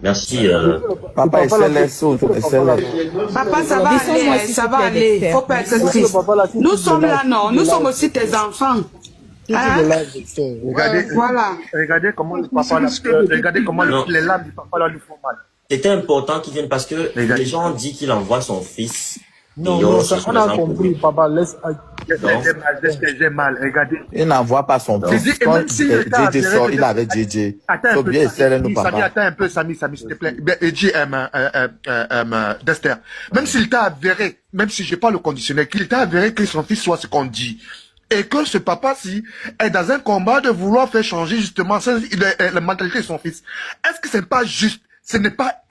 Merci. Papa, SLS, SLS. Papa, ça va aller, ça va aller. Faut pas être triste. Nous sommes là, non. Nous sommes aussi tes enfants. Hein? Voilà. Regardez comment le papa, regardez comment les larmes du papa là lui font mal. C'était important qu'il vienne parce que les gens ont dit qu'il envoie son fils. Non, ça, on a compris, papa, laisse. J'ai mal, regardez. Il n'envoie pas son fils. Quand JJ sort, il avait JJ. Faut bien essayer nous, papa. Attends un peu, Samy, s'il te plaît. Dexter. Même s'il t'a avéré, même si j'ai pas le conditionnel, qu'il t'a avéré que son fils soit ce qu'on dit. Et que ce papa-ci est dans un combat de vouloir faire changer justement la mentalité de son fils. Est-ce que c'est pas juste? Ce n'est pas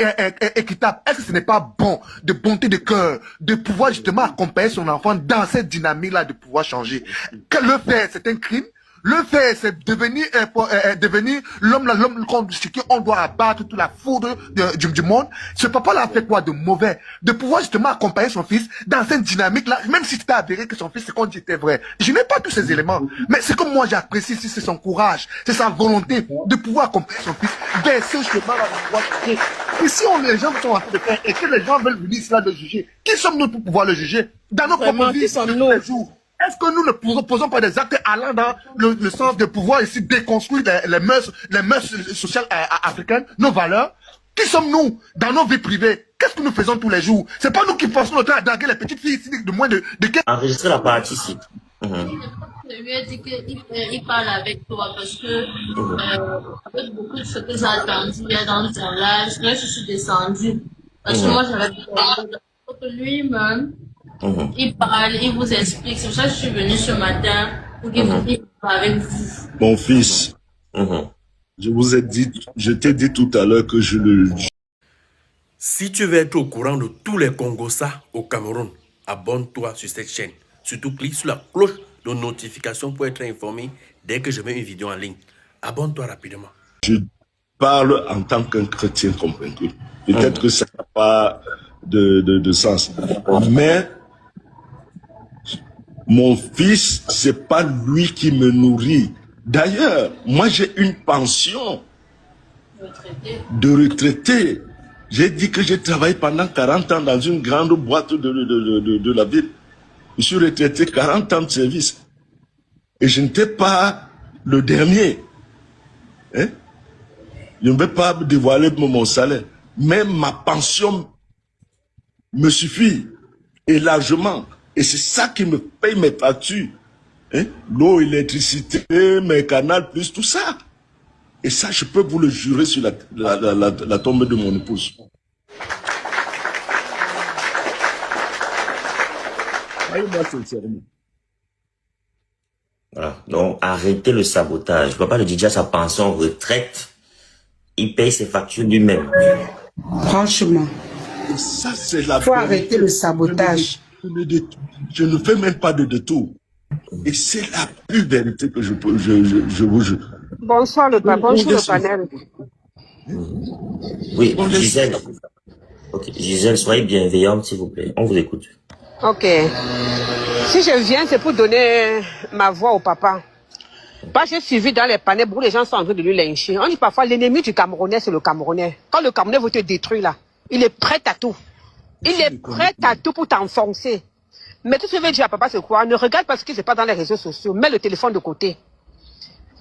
équitable. Est-ce que ce n'est pas bon, de bonté de cœur, de pouvoir justement accompagner son enfant dans cette dynamique-là, de pouvoir changer? Que le faire, c'est un crime. Le faire, c'est devenir l'homme contre qui on doit abattre toute la foudre du monde. Ce papa-là a fait quoi de mauvais? De pouvoir justement accompagner son fils dans cette dynamique-là, même si c'était avéré que son fils, ce qu'on dit était vrai. Je n'ai pas tous ces éléments. Mais ce que moi j'apprécie ici, c'est son courage, c'est sa volonté de pouvoir accompagner son fils vers ce chemin-là de pouvoir changer. Et si les gens sont en train de faire et que les gens veulent venir cela de juger, qui sommes-nous pour pouvoir le juger? Dans nos propres vies, tous les jours. Est-ce que nous ne posons pas des actes allant dans le sens de pouvoir ici déconstruire les mœurs sociales africaines, nos valeurs? Qui sommes-nous dans nos vies privées? Qu'est-ce que nous faisons tous les jours? C'est pas nous qui passons notre temps à draguer les petites filles ici de moins de 15 ans. Enregistrer la partie ici. Je lui ai dit qu'il parle avec toi parce que, avec beaucoup de ce que j'ai entendu hier dans ton live, là, je suis descendue. Parce que moi, j'avais que lui-même, il parle, il vous explique. C'est pour ça que je suis venue ce matin pour qu'il vous parle avec vous. Mon fils, je t'ai dit tout à l'heure que je le... Si tu veux être au courant de tous les Congossas au Cameroun, abonne-toi sur cette chaîne. Surtout, clique sur la cloche de notification pour être informé dès que je mets une vidéo en ligne. Abonne-toi rapidement. Je parle en tant qu'un chrétien convaincu. Peut-être que ça n'a pas de sens. Mais mon fils, c'est pas lui qui me nourrit. D'ailleurs, moi j'ai une pension de retraité. J'ai dit que j'ai travaillé pendant 40 ans dans une grande boîte de la ville. Je suis retraité 40 ans de service. Et je n'étais pas le dernier. Hein? Je ne vais pas dévoiler mon salaire. Mais ma pension me suffit. Et largement. Et c'est ça qui me paye mes factures. Hein? L'eau, l'électricité, mes canaux, plus tout ça. Et ça, je peux vous le jurer sur la tombe de mon épouse. Voilà. Donc, arrêtez le sabotage. Papa le DJ a sa pension en retraite. Il paye ses factures lui-même. Franchement. Ça, c'est la... Faut arrêter le sabotage. Je ne fais même pas de détour. Et c'est la plus vérité que je vous jure. Bonsoir le papa, bonjour le panel. Oui, Gisèle. Ok, Gisèle, soyez bienveillante s'il vous plaît. On vous écoute. Ok. Si je viens, c'est pour donner ma voix au papa. Pas j'ai suivi dans les panels, beaucoup les gens sont en train de lui lyncher. On dit parfois l'ennemi du Camerounais, c'est le Camerounais. Quand le Camerounais veut te détruire là, il est prêt à tout. Il est prêt à tout pour t'enfoncer. Mais tout ce que je veux dire à papa, c'est quoi? Ne regarde pas ce qui se passe dans les réseaux sociaux. Mets le téléphone de côté.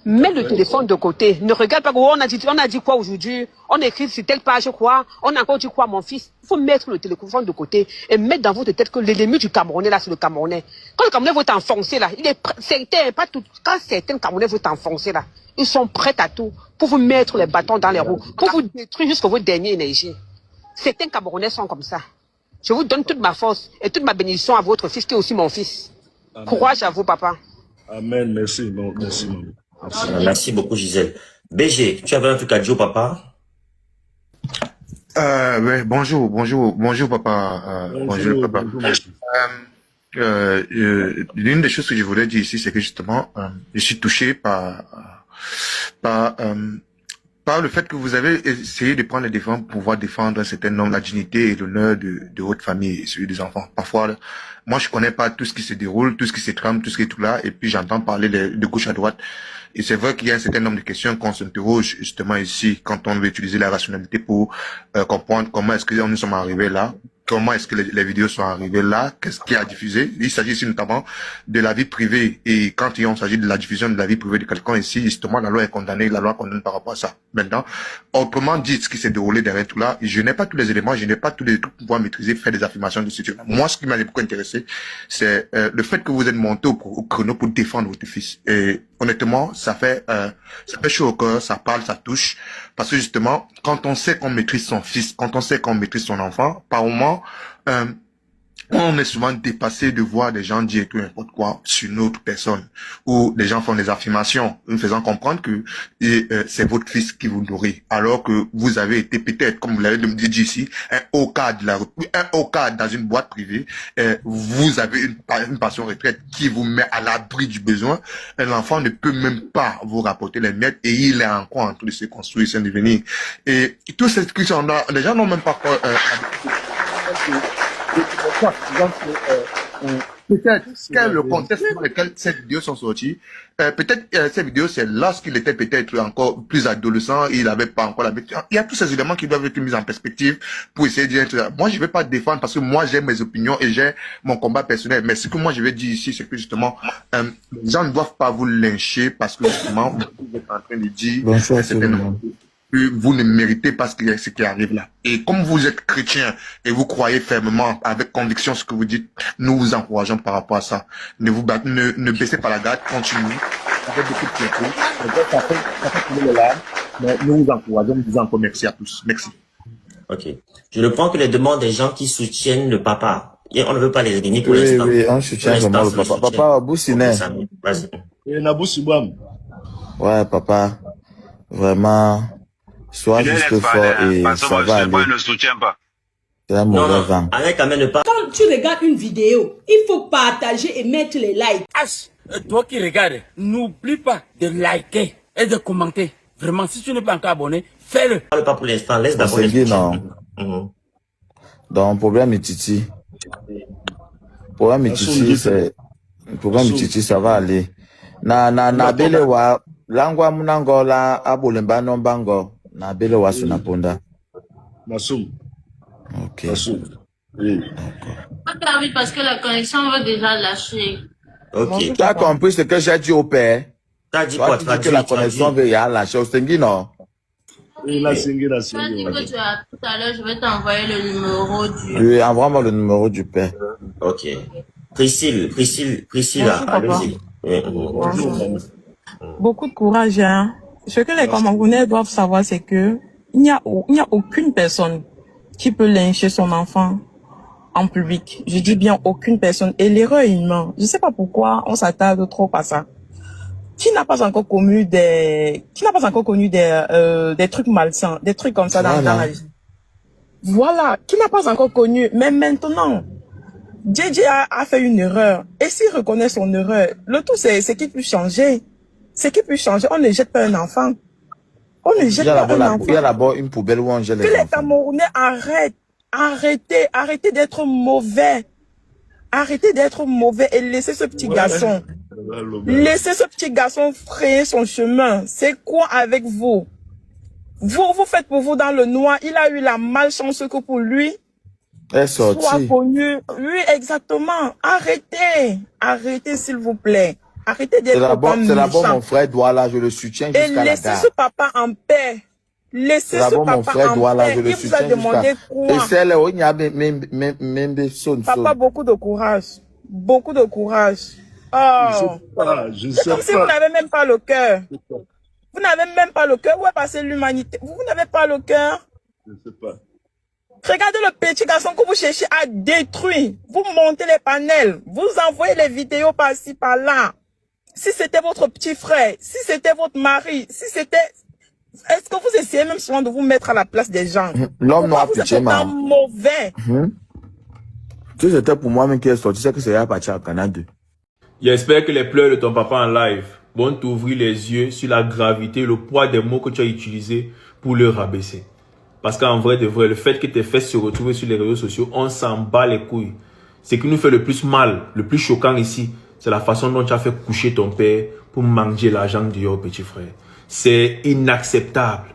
Mets le téléphone de côté. Ne regarde pas. On a dit quoi aujourd'hui? On écrit sur telle page quoi? On a encore dit quoi, mon fils? Il faut mettre le téléphone de côté et mettre dans votre tête que l'ennemi du Camerounais, là, c'est le Camerounais. Quand le Camerounais veut t'enfoncer, là, il est certain, pas tout. Quand certains Camerounais veulent t'enfoncer, là, ils sont prêts à tout pour vous mettre les bâtons dans les roues, pour vous détruire jusqu'à votre dernière énergie. Certains Camerounais sont comme ça. Je vous donne toute ma force et toute ma bénédiction à votre fils qui est aussi mon fils. Amen. Courage à vous, papa. Amen. Merci. Merci, maman. Merci beaucoup, Gisèle. BG, tu avais un truc à dire au papa? Ouais, bonjour, papa. Bonjour, papa. L'une des choses que je voulais dire ici, c'est que justement, je suis touché par le fait que vous avez essayé de prendre les défenses pour pouvoir défendre un certain nombre, la dignité et l'honneur de votre famille et celui des enfants. Parfois, moi, je connais pas tout ce qui se déroule, tout ce qui se trame, tout ce qui est tout là, et puis j'entends parler de gauche à droite. Et c'est vrai qu'il y a un certain nombre de questions qu'on s'interroge justement ici quand on veut utiliser la rationalité pour comprendre comment est-ce que nous sommes arrivés là. Comment est-ce que les vidéos sont arrivées là? Qu'est-ce qui a diffusé? Il s'agit ici notamment de la vie privée. Et quand il s'agit de la diffusion de la vie privée de quelqu'un ici, justement, la loi est condamnée, la loi condamne par rapport à ça. Maintenant, autrement dit, ce qui s'est déroulé derrière tout là, je n'ai pas tous les éléments, je n'ai pas tous les trucs pour pouvoir maîtriser, faire des affirmations de ce type. Moi, ce qui m'a beaucoup intéressé, c'est le fait que vous êtes monté au chrono pour défendre votre fils. Et honnêtement, ça fait chaud au cœur, ça parle, ça touche. Parce que justement, quand on sait qu'on maîtrise son fils, quand on sait qu'on maîtrise son enfant, par moment, on est souvent dépassé de voir des gens dire tout n'importe quoi sur une autre personne, ou des gens font des affirmations, nous faisant comprendre que c'est votre fils qui vous nourrit, alors que vous avez été peut-être, comme vous l'avez dit ici, un haut cadre dans une boîte privée, vous avez une pension retraite qui vous met à l'abri du besoin. L'enfant ne peut même pas vous rapporter les miettes et il est encore en train de se construire, son devenir. Et tous ces trucs, les gens n'ont même pas peut-être quel le contexte dans lequel ces vidéos sont sorties. Peut-être ces vidéos, c'est lorsqu'il était peut-être encore plus adolescent, il n'avait pas encore l'habitude. Il y a tous ces éléments qui doivent être mis en perspective pour essayer de dire, moi je ne vais pas défendre parce que moi j'ai mes opinions et j'ai mon combat personnel. Mais ce que moi je vais dire ici, c'est que justement, les gens ne doivent pas vous lyncher parce que justement, vous êtes en train de dire que vous ne méritez pas ce qui arrive là. Et comme vous êtes chrétien et vous croyez fermement, avec conviction ce que vous dites, nous vous encourageons par rapport à ça. Ne baissez pas la garde, continuez. Avec beaucoup de plaisir. Ça fait couler les larmes, mais nous vous encourageons, nous vous en remercions à tous. Merci. Ok. Je le prends que les demandes des gens qui soutiennent le papa. Et on ne veut pas les réunir pour l'instant. Oui, on soutient vraiment le papa. Papa, Boussinet. Vas-y. Ouais, papa. Vraiment. Sois juste fort et ça va aller. Ne soutient pas. C'est un mauvais vent. Arrête quand même ne pas. Quand tu regardes une vidéo, il faut partager et mettre les likes. Toi qui regardes, n'oublie pas de liker et de commenter. Vraiment, si tu n'es pas encore abonné, fais-le. Parle pas pour l'instant, laisse d'abord les soutiens. Donc, problème est Titi. Problème Titi, ça va aller. Na belewa, langwa munangola, abolemba nombango. Na bele wasu na ponda. Massoum. Ok. Massoum. Oui. D'accord. Oui, parce que la connexion va déjà lâcher. Ok. Tu as compris ce que j'ai dit au père? Tu as dit quoi? Tu as dit que la connexion veut y aller lâcher au Stengi, non? Il a singé la Tu as dit que tu as tout à l'heure, je vais t'envoyer le numéro du... Oui, envoie-moi le numéro du père. Ok. Priscilla, allez-y. Beaucoup de courage, hein. Ce que les Camerounais doivent savoir, c'est que il n'y a aucune personne qui peut lyncher son enfant en public. Je dis bien aucune personne. Et l'erreur est humaine. Je ne sais pas pourquoi on s'attarde trop à ça. Qui n'a pas encore connu des trucs malsains, des trucs comme ça dans la vie. Voilà. Qui n'a pas encore connu. Mais maintenant, JJ a fait une erreur. Et s'il reconnaît son erreur, le tout c'est qu'il peut changer. C'est qu'il peut changer. On ne jette pas un enfant. On ne jette pas un enfant. Il y a d'abord une poubelle où on jette les enfants. Que les Camerounais arrêtez d'être mauvais. Arrêtez d'être mauvais et laissez ce petit garçon. Laissez ce petit garçon frayer son chemin. C'est quoi avec vous? Vous faites pour vous dans le noir. Il a eu la malchance que pour lui. Soit connu. Oui, exactement. Arrêtez s'il vous plaît. Arrêtez d'être comme c'est d'abord mon frère Douala, je le soutiens jusqu'à la gare. Et laissez ce papa en paix. Laissez ce papa en paix. Il vous a demandé quoi? Papa, beaucoup de courage. Beaucoup de courage. Oh. C'est comme si vous n'avez même pas le cœur. Vous n'avez même pas le cœur. Où est passée l'humanité? Vous n'avez pas le cœur. Je ne sais pas. Regardez le petit garçon que vous cherchez à détruire. Vous montez les panels. Vous envoyez les vidéos par-ci, par-là. Si c'était votre petit frère, si c'était votre mari, si c'était... Est-ce que vous essayez même souvent de vous mettre à la place des gens? L'homme n'a pitié, maman. Vous êtes mauvais. Si c'était pour moi-même qui est sorti, c'est que c'est à partir au Canada. J'espère que les pleurs de ton papa en live vont t'ouvrir les yeux sur la gravité, le poids des mots que tu as utilisés pour le rabaisser. Parce qu'en vrai de vrai, le fait que tes fesses se retrouvent sur les réseaux sociaux, on s'en bat les couilles. Ce qui nous fait le plus mal, le plus choquant ici, c'est la façon dont tu as fait coucher ton père pour manger l'argent du petit frère. C'est inacceptable.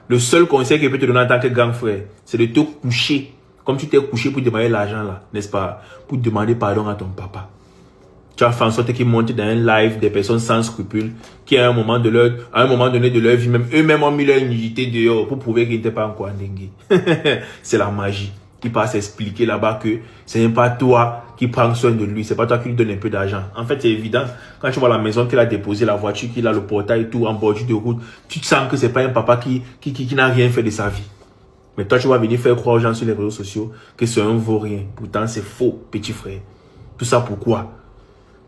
Le seul conseil que je peux te donner en tant que grand frère, c'est de te coucher, comme tu t'es couché pour demander l'argent là, n'est-ce pas? Pour demander pardon à ton papa. Tu as fait en sorte qu'ils montent dans un live des personnes sans scrupules, qui à un moment donné de leur vie, même eux-mêmes ont mis leur nudité dehors pour prouver qu'ils n'étaient pas encore en dengue. C'est la magie. Qui passe à expliquer là-bas que ce n'est pas toi qui prends soin de lui, c'est pas toi qui lui donne un peu d'argent. En fait, c'est évident. Quand tu vois la maison qu'il a déposée, la voiture qu'il a, le portail et tout, en bordure de route, tu te sens que c'est pas un papa qui n'a rien fait de sa vie. Mais toi, tu vas venir faire croire aux gens sur les réseaux sociaux que c'est un vaurien. Pourtant, c'est faux, petit frère. Tout ça pourquoi?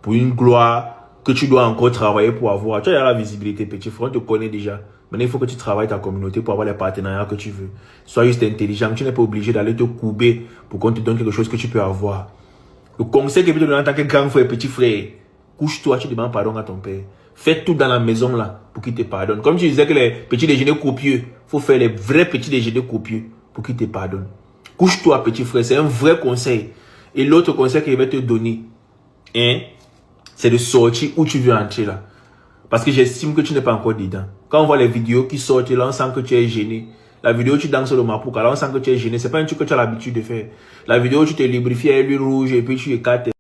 Pour une gloire que tu dois encore travailler pour avoir. Tu as la visibilité, petit frère, on te connaît déjà. Maintenant, il faut que tu travailles ta communauté pour avoir les partenariats que tu veux. Sois juste intelligent. Tu n'es pas obligé d'aller te couper pour qu'on te donne quelque chose que tu peux avoir. Le conseil que je peux te donner en tant que grand frère, petit frère, couche-toi, tu demandes pardon à ton père. Fais tout dans la maison là pour qu'il te pardonne. Comme tu disais que les petits déjeuners copieux, il faut faire les vrais petits déjeuners copieux pour qu'il te pardonne. Couche-toi, petit frère. C'est un vrai conseil. Et l'autre conseil que je vais te donner, hein, c'est de sortir où tu veux entrer là. Parce que j'estime que tu n'es pas encore dedans. Quand on voit les vidéos qui sortent là, on sent que tu es gêné. La vidéo où tu danses le mapouka, là on sent que tu es gêné. C'est pas un truc que tu as l'habitude de faire. La vidéo où tu te lubrifies à l'huile rouge et puis tu écartes.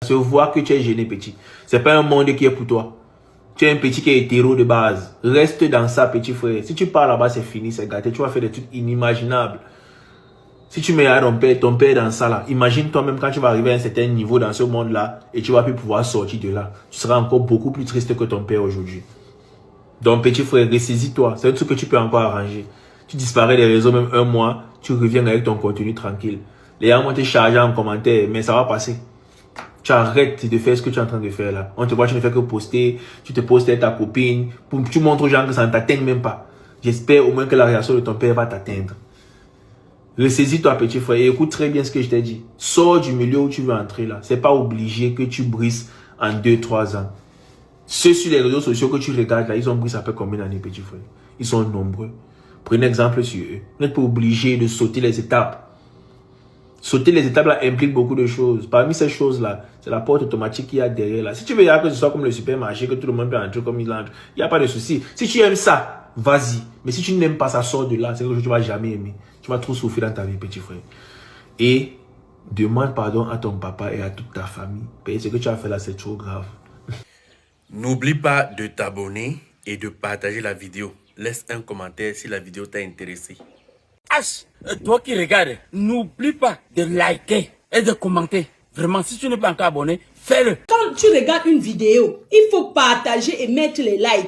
Se voit que tu es gêné, petit. C'est pas un monde qui est pour toi. Tu es un petit qui est hétéro de base. Reste dans ça, petit frère. Si tu pars là-bas, c'est fini, c'est gâté. Tu vas faire des trucs inimaginables. Si tu mets à ton père dans ça là, imagine toi-même quand tu vas arriver à un certain niveau dans ce monde-là et tu vas plus pouvoir sortir de là. Tu seras encore beaucoup plus triste que ton père aujourd'hui. Donc petit frère, ressaisis-toi. C'est un truc que tu peux encore arranger. Tu disparais des réseaux même un mois, tu reviens avec ton contenu tranquille. Les gens vont te charger en commentaire, mais ça va passer. Tu arrêtes de faire ce que tu es en train de faire là. On te voit, tu ne fais que poster, tu te postes avec ta copine, tu montres aux gens que ça ne t'atteint même pas. J'espère au moins que la réaction de ton père va t'atteindre. Ressaisis-toi, petit frère, et écoute très bien ce que je t'ai dit. Sors du milieu où tu veux entrer là. C'est pas obligé que tu brises en 2-3 ans. Ceux sur les réseaux sociaux que tu regardes là, ils ont brisé ça fait combien d'années, petit frère? Ils sont nombreux. Prenez exemple sur eux. Vous n'êtes pas obligé de sauter les étapes. Sauter les étapes là implique beaucoup de choses. Parmi ces choses là, c'est la porte automatique qu'il y a derrière là. Si tu veux que ce soit comme le supermarché, que tout le monde peut entrer comme il entre, il n'y a pas de souci. Si tu aimes ça, vas-y. Mais si tu n'aimes pas ça, sors de là. C'est quelque chose que tu ne vas jamais aimer. Tu vas trop souffrir dans ta vie, petit frère. Et demande pardon à ton papa et à toute ta famille. Parce que ce que tu as fait là, c'est trop grave. N'oublie pas de t'abonner et de partager la vidéo. Laisse un commentaire si la vidéo t'a intéressé. Toi qui regardes, n'oublie pas de liker et de commenter. Vraiment, si tu n'es pas encore abonné, fais-le. Quand tu regardes une vidéo, il faut partager et mettre les likes.